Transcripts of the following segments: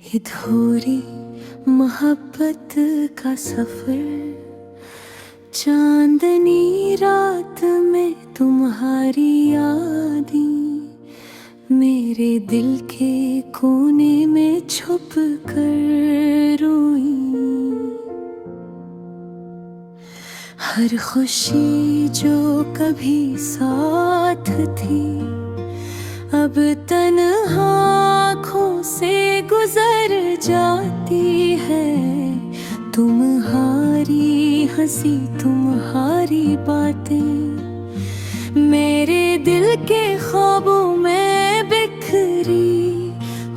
अधूरी मोहब्बत का सफर, चांदनी रात में तुम्हारी यादें मेरे दिल के कोने में छुप कर रोई। हर खुशी जो कभी साथ थी अब तन्हा आँखों से गुजर जाती है। तुम्हारी हंसी तुम्हारी बातें मेरे दिल के ख्वाबों में बिखरी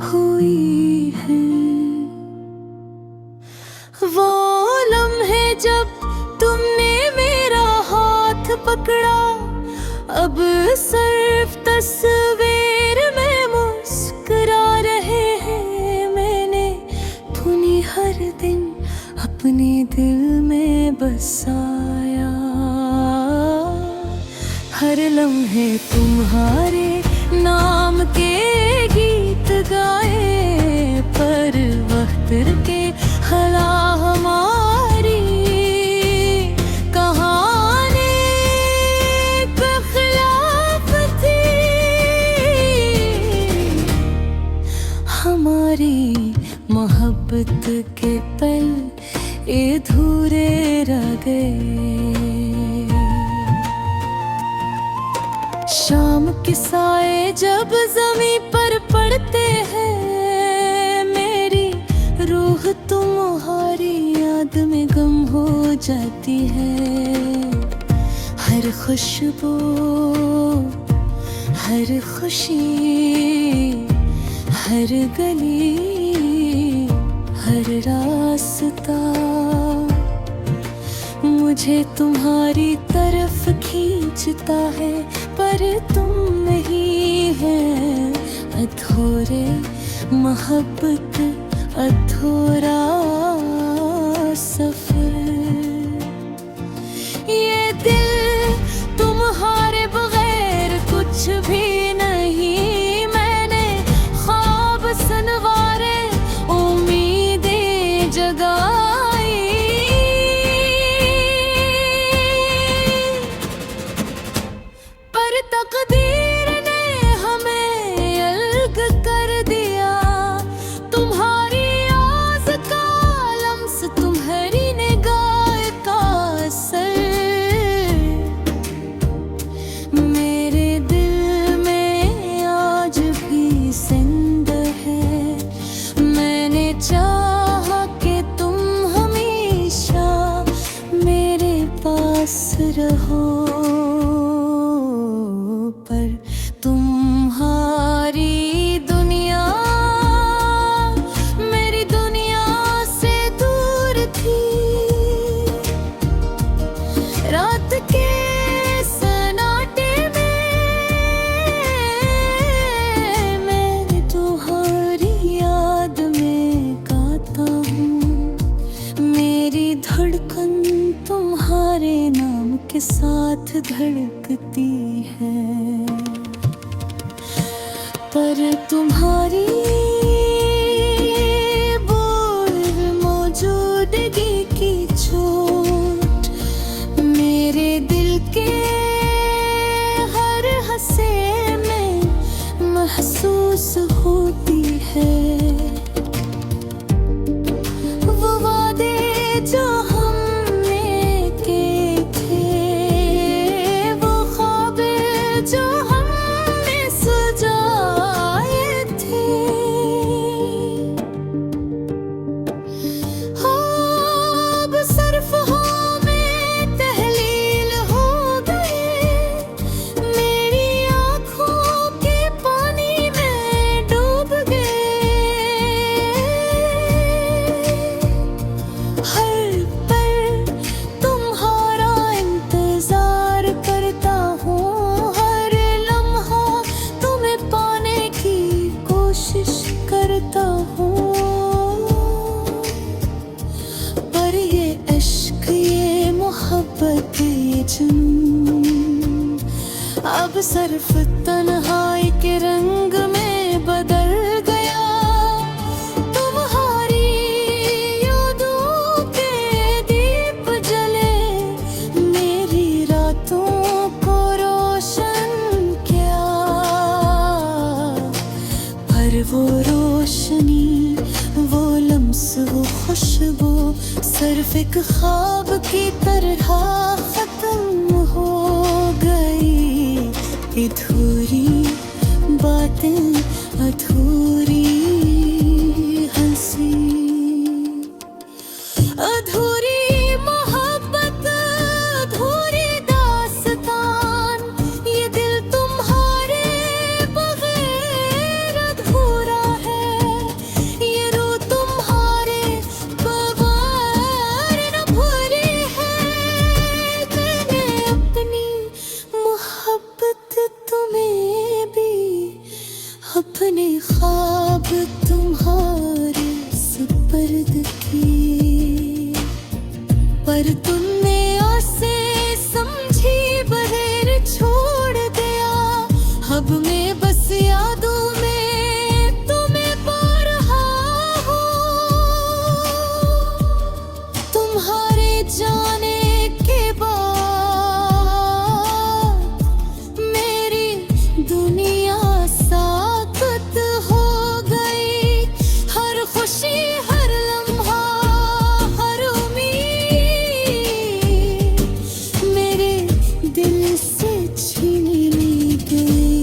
हुई हैं। वो लम्हे जब तुमने मेरा हाथ पकड़ा, अब सिर्फ तस्वीर में मुस्कुरा रहे हैं। मैंने तुम्हें हर दिन अपने दिल में बसाया, हर लम्हे तुम्हारे नाम के गीत गाए, पर वक्त के हला हमारी कहानी के खिलाफ थी। हमारी मोहब्बत के पल अधूरे रह गए। शाम के साए जब ज़मीं पर पड़ते हैं, मेरी रूह तुम्हारी याद में गम हो जाती है। हर खुशबू, हर खुशी, हर गली, हर रास्ता मुझे तुम्हारी तरफ खींचता है, पर तुम नहीं है। अधूरे मोहब्बत अधूरा सफर। ये दिल तुम्हारे बगैर कुछ भी नहीं। मैंने ख्वाब सनवारे, उम्मीदें जगाई, पर तकदीर ने हमें अलग कर दिया। तुम्हारी आस का लम्स, तुम्हारी निगाह का असर मेरे दिल में आज भी जिंदा है। मैंने चाहा कि तुम हमेशा मेरे पास रहो, पर तुम्हारी दुनिया मेरी दुनिया से दूर थी। रात के सन्नाटे में मैं तुम्हारी याद में गाता हूँ। मेरी धड़कन तुम्हारे नाम के साथ धड़कती है, पर तुम्हारी मौजूदगी की चोट मेरे दिल के हर हंसे में महसूस होती है। वो वादे जो हमने किए थे, वो ख्वाबे जो हमने सजाए थे, अब सिर्फ हमें तहलील हो गए। मेरी आँखों के पानी में डूब गए। हर पल तुम्हारा इंतजार करता हूँ, हर लम्हा तुम्हें पाने की कोशिश करता हूँ, पर ये इश्क, ये मोहब्बत, ये जुनून अब सिर्फ तन्हाई के रंग में बदल गया। तुम खुशबू सिर्फ एक ख्वाब की तरह खत्म हो गई। अधूरी बातें, अधूरी हंसी, अधूरी मोहब्बत, अधूरी दास्तान। ये दिल तुम्हारे बगैर अधूरा है, ये रूह तुम्हारे बगैर न भरी है। मैंने अपनी मोहब्बत तुम्हें भी, अपने ख्वाब तुम्हारे सुपर्द की, पर तुमने आसे समझी बगैर छोड़ दिया। अब मैं बस यादों में तुम्हें पा रहा हूँ। तुम्हारे जाने के बाद मेरी दुनिया साकत हो गई। हर खुशी, हर लम्हा, हर उम्मीद मेरे दिल से छीन ली गई।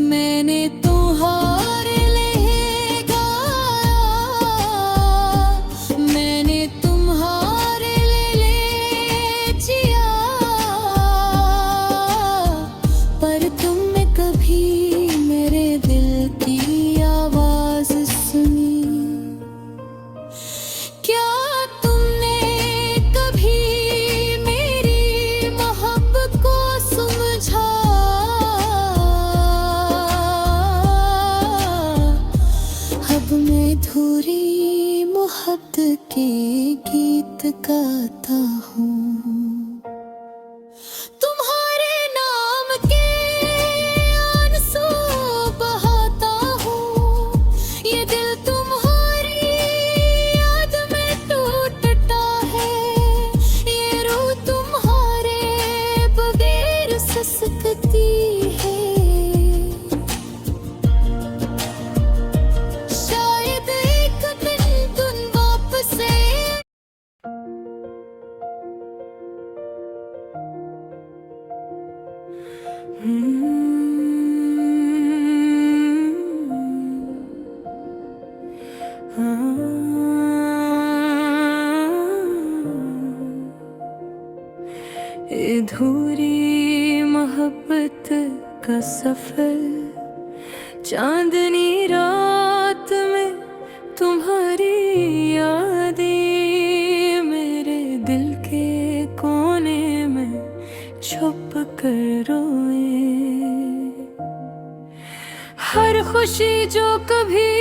मैंने तुम्हारे लिए गाया, मैंने तुम्हारे लिए जिया, पर तुमने कभी मेरे दिल की आवाज सुनी? क्या तुमने कभी मेरी मोहब्बत को समझा? अब मैं अधूरी मोहब्बत के गीत गाता हूँ। तुम्हारे नाम के आंसू बहाता हूँ। ये दिल तुम्हारी याद में टूटता है, ये रूह तुम्हारे बगैर सिसकती है। शायद एक दिन तुम वापस अधूरी मोहब्बत का सफर, चांदनी रात में तुम्हारी यादें मेरे दिल के कोने में छुप कर रोए। हर खुशी जो कभी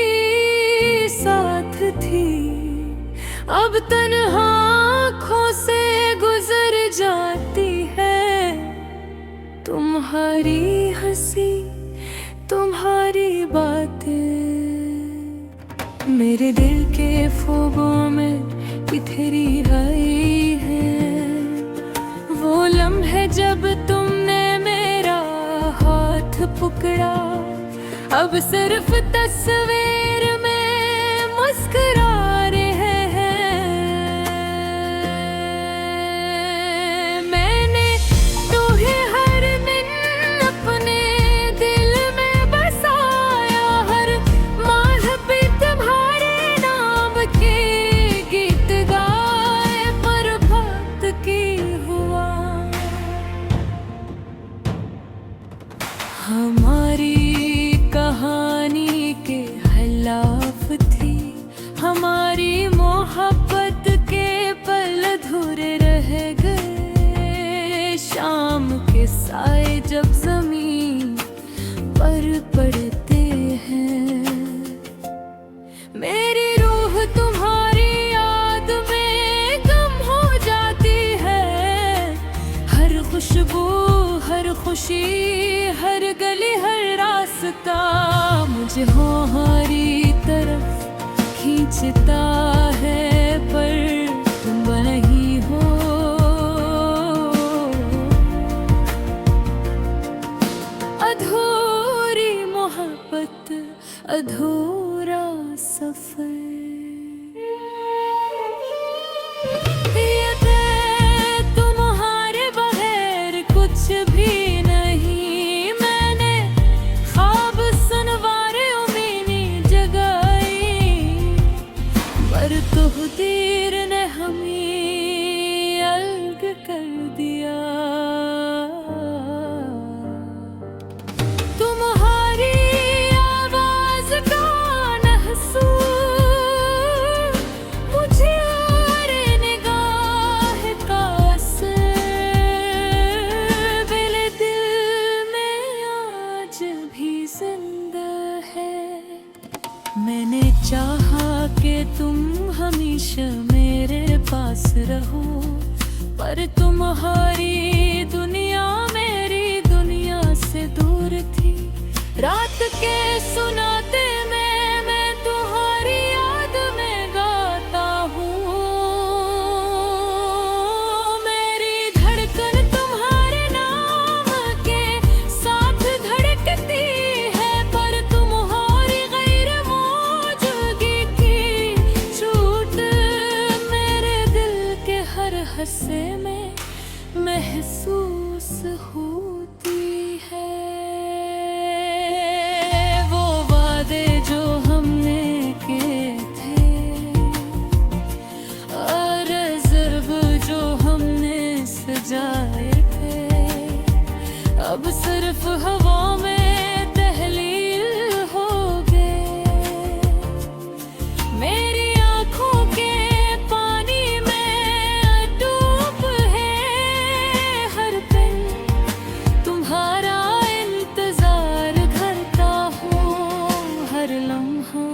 साथ थी, अब तन्हा आँखों से गुजर जाती है। तुम्हारी हंसी, तुम्हारी बातें मेरे दिल के ख्वाबों में बिखरी आई है। वो लम्हे जब तुमने मेरा हाथ पकड़ा, अब सिर्फ तस्वीर में मुस्कुरा रहे हैं। मैंने तुम्हें हर दिन अपने दिल में बसाया, हर माह पे तुम्हारे नाम के गीत गाए, पर वक्त की हुआ हमारी कहानी के खिलाफ थी। हमारी मोहब्बत के पल अधूरे रह गए। शाम के साए जब जमीन पर पड़ते हैं, मेरी रूह तुम्हारी याद में गम हो जाती है। हर खुशबू, हर खुशी, हर गली, हर रास्ता मुझे तुम्हारी तरफ खींचता है, पर तुम नहीं हो। अधूरी मोहब्बत, अधूरा सफर। मेरे पास रहो, पर तुम्हारी दुनिया मेरी दुनिया से दूर थी। रात के सुनाते मैं तुम्हारी याद में गाता हूँ। मेरी धड़कन तुम्हारे नाम के साथ धड़कती है, पर तुम्हारी गैर मौजूदगी की चोट मेरे दिल के हर हिस्से में महसूस होती है। वो वादे जो हमने किए थे और रिज़र्व जो हमने सजाए थे, अब सिर्फ हवा में तहलील हो गए। मेरी आँखों के पानी में डूब है हर पल, तुम्हारा इंतजार करता हूँ। हर लम्हा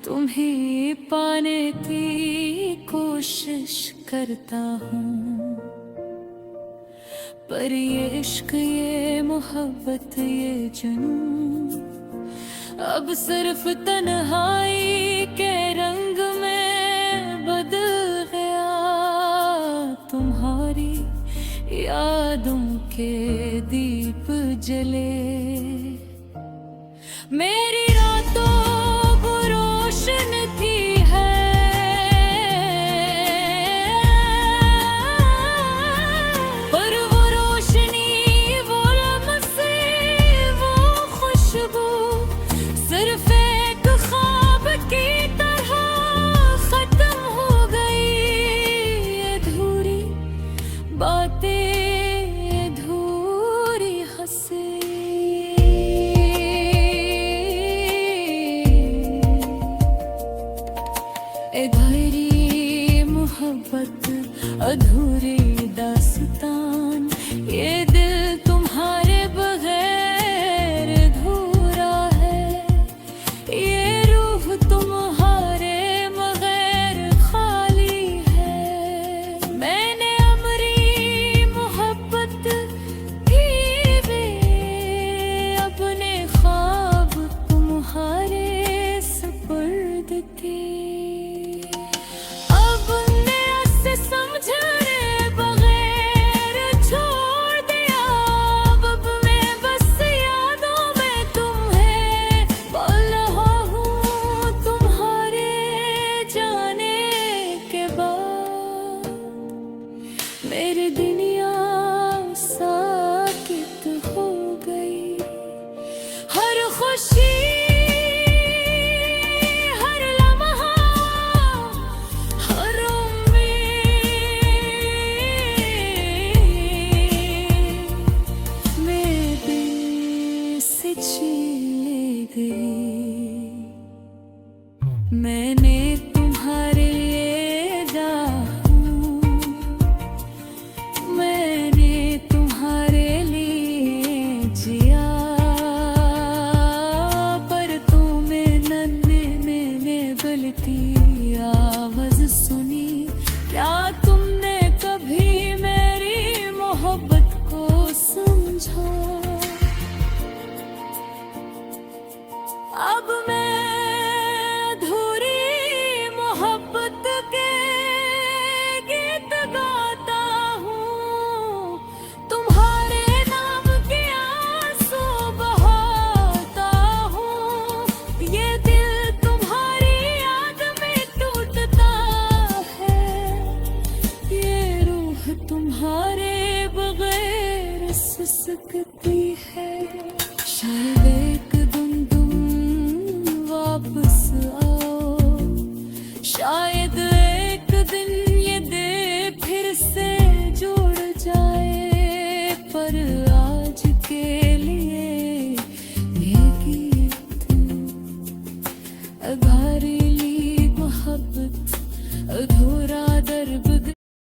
तुम्हें पाने की कोशिश करता हूँ, पर ये इश्क, ये मोहब्बत, ये जुनून अब सिर्फ तन्हाई के रंग में बदल गया। तुम्हारी यादों के दीप जले, मेरी रातों को रोशन थी है, पर वो रोशनी, वो लम्हे, वो खुशबू सिर्फ एक ख्वाब की तरह खत्म हो गई। अधूरी बातें, अधूरी हंसी, अधूरी मोहब्बत, अधूरी दास्तान। ये दिल तुम्हारे बगैर अधूरा है, ये रूह तुम्हारे बगैर खाली है। मैंने अमरी मोहब्बत की वे अपने ख्वाब तुम्हारे सुपुर्द की। अब ने समझने बगैर छोड़ दिया, अब मैं बस यादों में तुम्हें बोल रहा हूँ। तुम्हारे जाने के बाद मेरी दुनिया साकित हो गई। हर खुशी, हर लम्हा, हर मेरे दिल से चली गई। मैंने तुम्हारे लिए हूँ, मैंने तुम्हारे लिए जिया, पर तुम्हें नन्हे मैंने गलती आवाज सुनी। क्या तुमने कभी मेरी मोहब्बत को समझा? अब मैं अधूरी मोहब्बत के गीत गाता हूँ, तुम्हारे नाम के आंसू बहाता हूँ। ये दिल तुम्हारी याद में टूटता है, ये रूह तुम्हारे बगैर सिसकती